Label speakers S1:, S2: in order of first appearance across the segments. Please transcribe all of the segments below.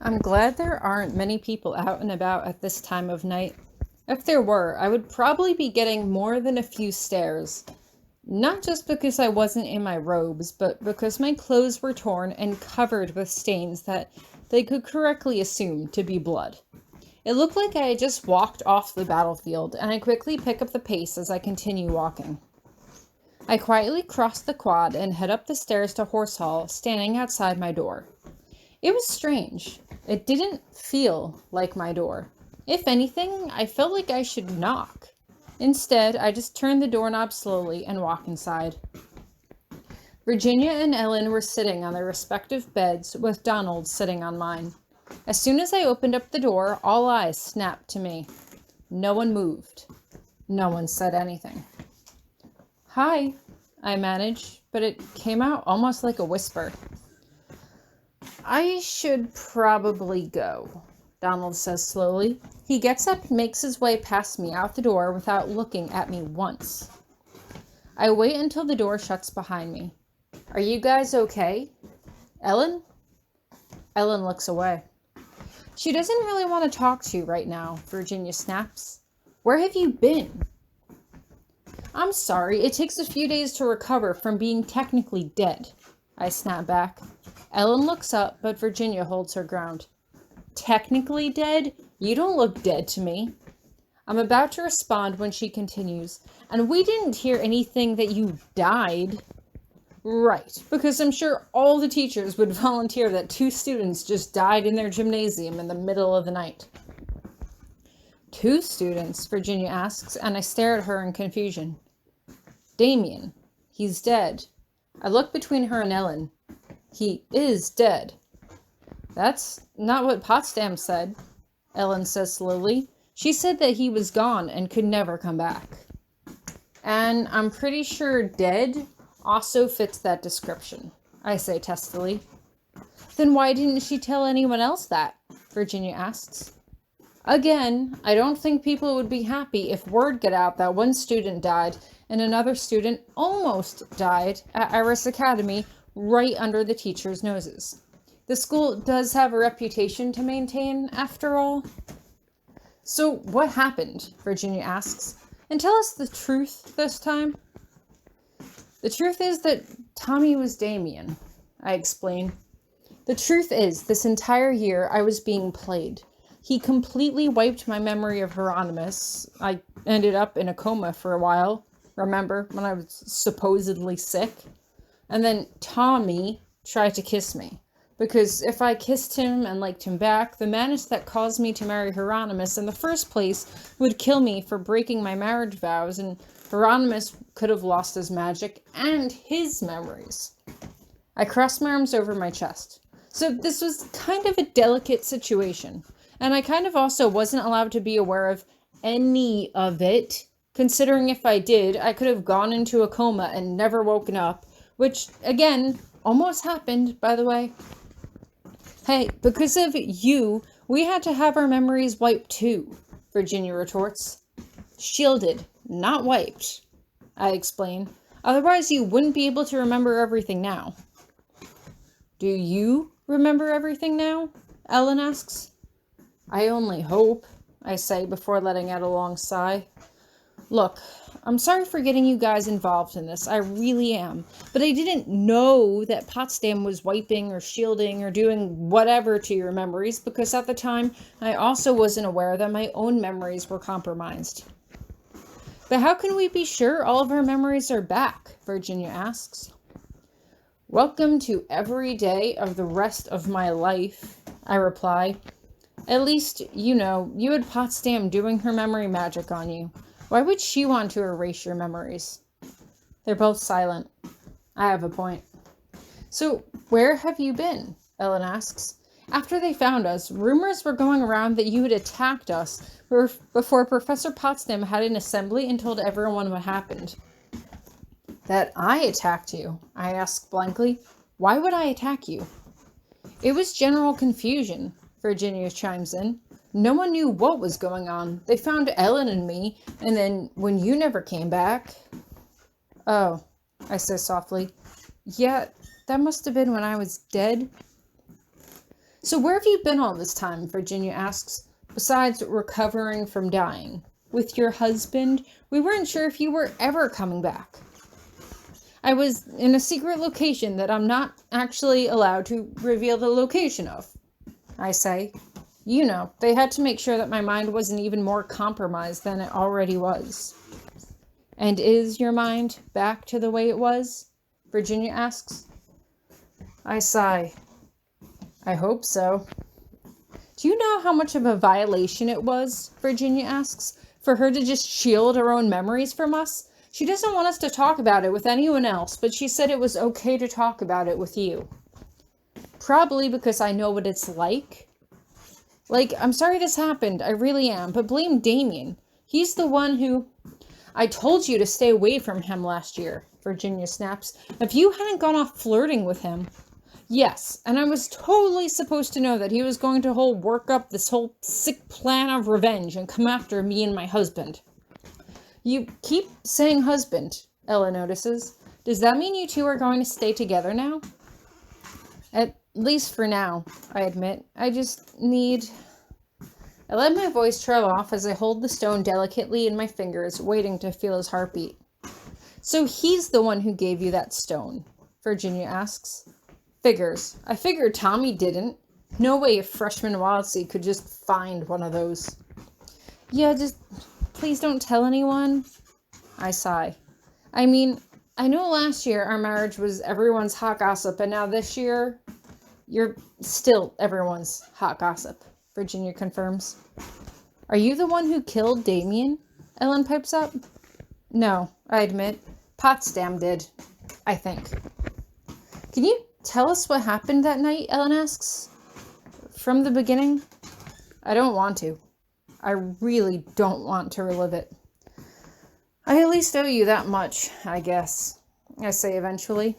S1: I'm glad there aren't many people out and about at this time of night. If there were, I would probably be getting more than a few stares. Not just because I wasn't in my robes, but because my clothes were torn and covered with stains that they could correctly assume to be blood. It looked like I had just walked off the battlefield, and I quickly pick up the pace as I continue walking. I quietly cross the quad and head up the stairs to Horse Hall, standing outside my door. It was strange. It didn't feel like my door. If anything, I felt like I should knock. Instead, I just turned the doorknob slowly and walked inside. Virginia and Ellen were sitting on their respective beds, with Donald sitting on mine. As soon as I opened up the door, all eyes snapped to me. No one moved. No one said anything. "Hi," I managed, but it came out almost like a whisper. "I should probably go," Donald says slowly. He gets up and makes his way past me out the door without looking at me once. I wait until the door shuts behind me. "Are you guys okay? Ellen?" Ellen looks away. "She doesn't really want to talk to you right now," Virginia snaps. "Where have you been?" "I'm sorry, it takes a few days to recover from being technically dead," I snap back. Ellen looks up, but Virginia holds her ground. "Technically dead? You don't look dead to me." I'm about to respond when she continues, "And we didn't hear anything that you died." Right, because I'm sure all the teachers would volunteer that 2 students just died in their gymnasium in the middle of the night. "2 students?" Virginia asks, and I stare at her in confusion. "Damien. He's dead." I look between her and Ellen. "He is dead." "That's not what Potsdam said," Ellen says slowly. "She said that he was gone and could never come back." "And I'm pretty sure dead also fits that description," I say testily. "Then why didn't she tell anyone else that?" Virginia asks. Again, I don't think people would be happy if word got out that one student died and another student almost died at Iris Academy right under the teachers' noses. The school does have a reputation to maintain, after all. "So what happened?" Virginia asks. "And tell us the truth this time." "The truth is that Tommy was Damien," I explain. "The truth is, this entire year I was being played. He completely wiped my memory of Hieronymous. I ended up in a coma for a while. Remember, when I was supposedly sick? And then Tommy tried to kiss me. Because if I kissed him and liked him back, the madness that caused me to marry Hieronymous in the first place would kill me for breaking my marriage vows, and Hieronymous could have lost his magic and his memories." I crossed my arms over my chest. So this was kind of a delicate situation, and I kind of also wasn't allowed to be aware of any of it, considering if I did, I could have gone into a coma and never woken up, which, again, almost happened, by the way. "Hey, because of you, we had to have our memories wiped too," Virginia retorts. "Shielded, not wiped," I explain. "Otherwise you wouldn't be able to remember everything now." "Do you remember everything now?" Ellen asks. "I only hope," I say before letting out a long sigh. "Look, I'm sorry for getting you guys involved in this, I really am, but I didn't know that Potsdam was wiping or shielding or doing whatever to your memories, because at the time, I also wasn't aware that my own memories were compromised." "But how can we be sure all of our memories are back?" Virginia asks. "Welcome to every day of the rest of my life," I reply. "At least, you had Potsdam doing her memory magic on you. Why would she want to erase your memories?" They're both silent. I have a point. "So, where have you been?" Ellen asks. "After they found us, rumors were going around that you had attacked us before Professor Potsdam had an assembly and told everyone what happened." "That I attacked you?" I asked blankly. "Why would I attack you?" "It was general confusion," Virginia chimes in. "No one knew what was going on. They found Ellen and me, and then when you never came back..." "Oh," I say softly. "Yeah, that must have been when I was dead." So where have you been all this time? Virginia asks. Besides recovering from dying. With your husband? We weren't sure if you were ever coming back. I was in a secret location that I'm not actually allowed to reveal the location of, I say. You know, they had to make sure that my mind wasn't even more compromised than it already was. And is your mind back to the way it was? Virginia asks. I sigh. I hope so. Do you know how much of a violation it was, Virginia asks, for her to just shield her own memories from us? She doesn't want us to talk about it with anyone else, but she said it was okay to talk about it with you. Probably because I know what it's like. Like, I'm sorry this happened, I really am, but blame Damien. He's the one who... I told you to stay away from him last year, Virginia snaps. If you hadn't gone off flirting with him... Yes, and I was totally supposed to know that he was going to work up this whole sick plan of revenge and come after me and my husband. You keep saying husband, Ella notices. Does that mean you two are going to stay together now? At least for now, I admit. I just need... I let my voice trail off as I hold the stone delicately in my fingers, waiting to feel his heartbeat. So he's the one who gave you that stone, Virginia asks. Figures. I figured Tommy didn't. No way a freshman Wildseed could just find one of those. Yeah, just please don't tell anyone. I sigh. I mean, I know last year our marriage was everyone's hot gossip, and now this year, you're still everyone's hot gossip, Virginia confirms. Are you the one who killed Damien? Ellen pipes up. No, I admit. Potsdam did, I think. Can you tell us what happened that night? Ellen asks. From the beginning? I don't want to. I really don't want to relive it. I at least owe you that much, I guess, I say eventually.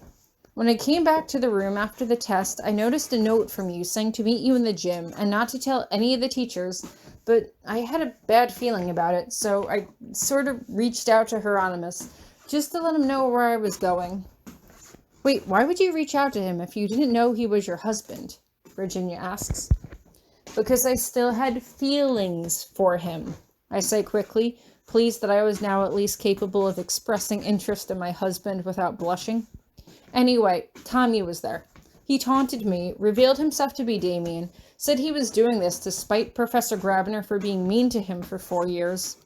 S1: When I came back to the room after the test, I noticed a note from you saying to meet you in the gym and not to tell any of the teachers, but I had a bad feeling about it, so I sort of reached out to Hieronymous, just to let him know where I was going. Wait, why would you reach out to him if you didn't know he was your husband? Virginia asks. Because I still had feelings for him, I say quickly, pleased that I was now at least capable of expressing interest in my husband without blushing. Anyway, Tommy was there. He taunted me, revealed himself to be Damien, said he was doing this to spite Professor Grabiner for being mean to him for 4 years.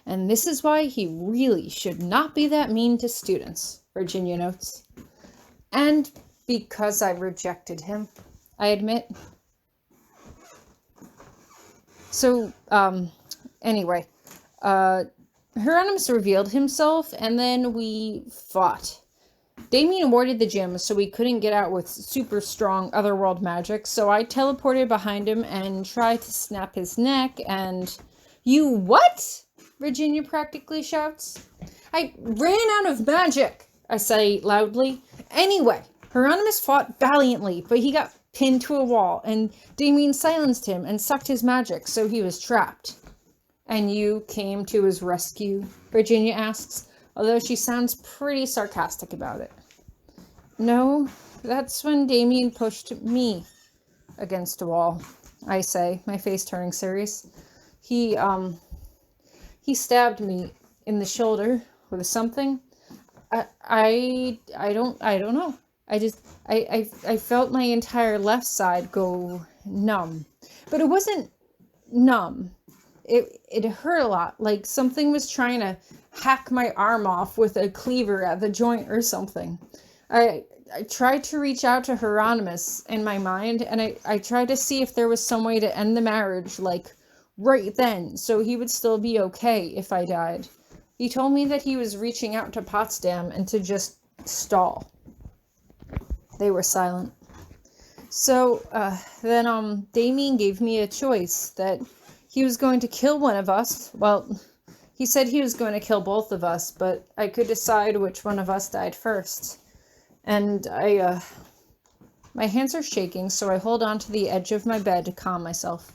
S1: And this is why he really should not be that mean to students, Virginia notes. And because I rejected him, I admit. So, anyway, Hieronymous revealed himself, and then we fought. Damien warded the gym, so we couldn't get out with super strong otherworld magic, so I teleported behind him and tried to snap his neck, and... You what? Virginia practically shouts. I ran out of magic, I say loudly. Anyway, Hieronymous fought valiantly, but he got pinned to a wall, and Damien silenced him and sucked his magic, so he was trapped. And you came to his rescue? Virginia asks, although she sounds pretty sarcastic about it. No, that's when Damien pushed me against a wall, I say, my face turning serious. He stabbed me in the shoulder with something. I don't know. I felt my entire left side go numb. But it wasn't numb. It hurt a lot, like something was trying to hack my arm off with a cleaver at the joint or something. I tried to reach out to Hieronymous in my mind, and I tried to see if there was some way to end the marriage, like, right then, so he would still be okay if I died. He told me that he was reaching out to Potsdam and to just stall. They were silent. So, then Damien gave me a choice that he was going to kill one of us. Well, he said he was going to kill both of us, but I could decide which one of us died first. And my hands are shaking, so I hold on to the edge of my bed to calm myself.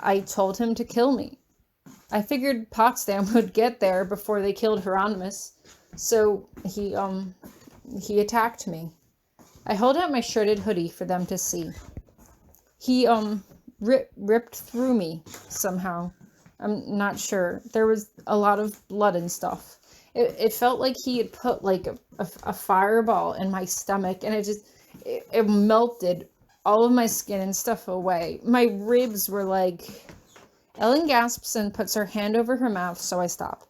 S1: I told him to kill me. I figured Potsdam would get there before they killed Hieronymous, so he attacked me. I hold out my shirted hoodie for them to see. He, ripped through me somehow. I'm not sure. There was a lot of blood and stuff. It felt like he had put, like, a fireball in my stomach, and it melted all of my skin and stuff away. My ribs were like... Ellen gasps and puts her hand over her mouth, so I stop.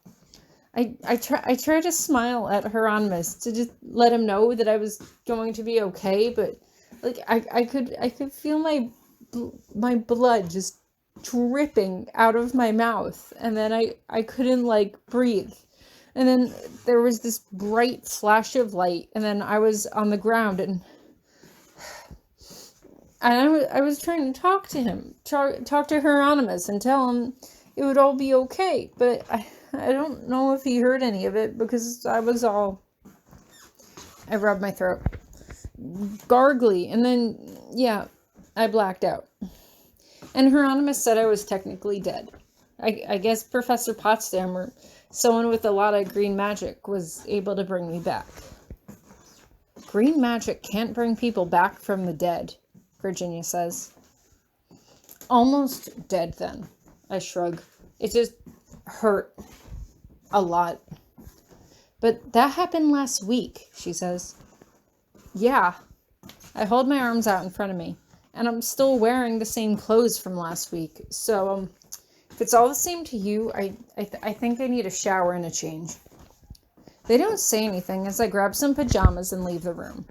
S1: I try to smile at Hieronymous to just let him know that I was going to be okay, but like I could feel my blood just dripping out of my mouth, and then I couldn't like breathe. And then there was this bright flash of light, and then I was on the ground, and I was trying to talk to him, talk to Hieronymous and tell him it would all be okay, but I don't know if he heard any of it because I rubbed my throat, gargly, and then, yeah, I blacked out. And Hieronymous said I was technically dead. I guess Professor Potsdam or someone with a lot of green magic was able to bring me back. Green magic can't bring people back from the dead, Virginia says. Almost dead then, I shrug. It just hurt a lot. But that happened last week, she says. Yeah. I hold my arms out in front of me, and I'm still wearing the same clothes from last week. So, if it's all the same to you, I think I need a shower and a change. They don't say anything as I grab some pajamas and leave the room.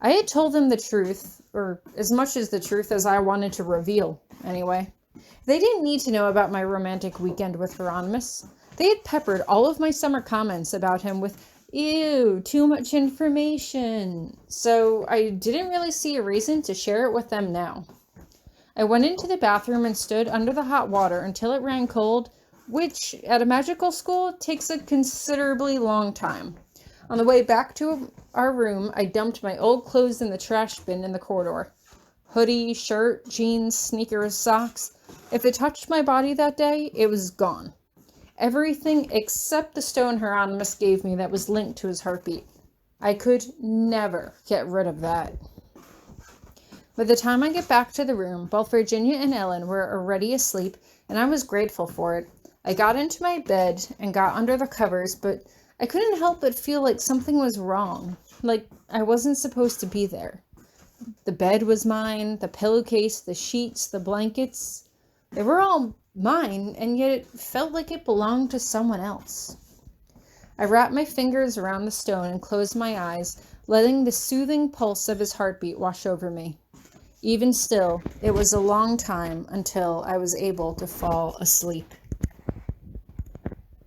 S1: I had told them the truth, or as much as the truth as I wanted to reveal, anyway. They didn't need to know about my romantic weekend with Hieronymous. They had peppered all of my summer comments about him with, ew, too much information. So I didn't really see a reason to share it with them now. I went into the bathroom and stood under the hot water until it ran cold, which, at a magical school, takes a considerably long time. On the way back to our room, I dumped my old clothes in the trash bin in the corridor. Hoodie, shirt, jeans, sneakers, socks. If it touched my body that day, it was gone. Everything except the stone Hieronymous gave me that was linked to his heartbeat. I could never get rid of that. By the time I get back to the room, both Virginia and Ellen were already asleep, and I was grateful for it. I got into my bed and got under the covers, but I couldn't help but feel like something was wrong, like I wasn't supposed to be there. The bed was mine, the pillowcase, the sheets, the blankets. They were all mine, and yet it felt like it belonged to someone else. I wrapped my fingers around the stone and closed my eyes, letting the soothing pulse of his heartbeat wash over me. Even still, it was a long time until I was able to fall asleep.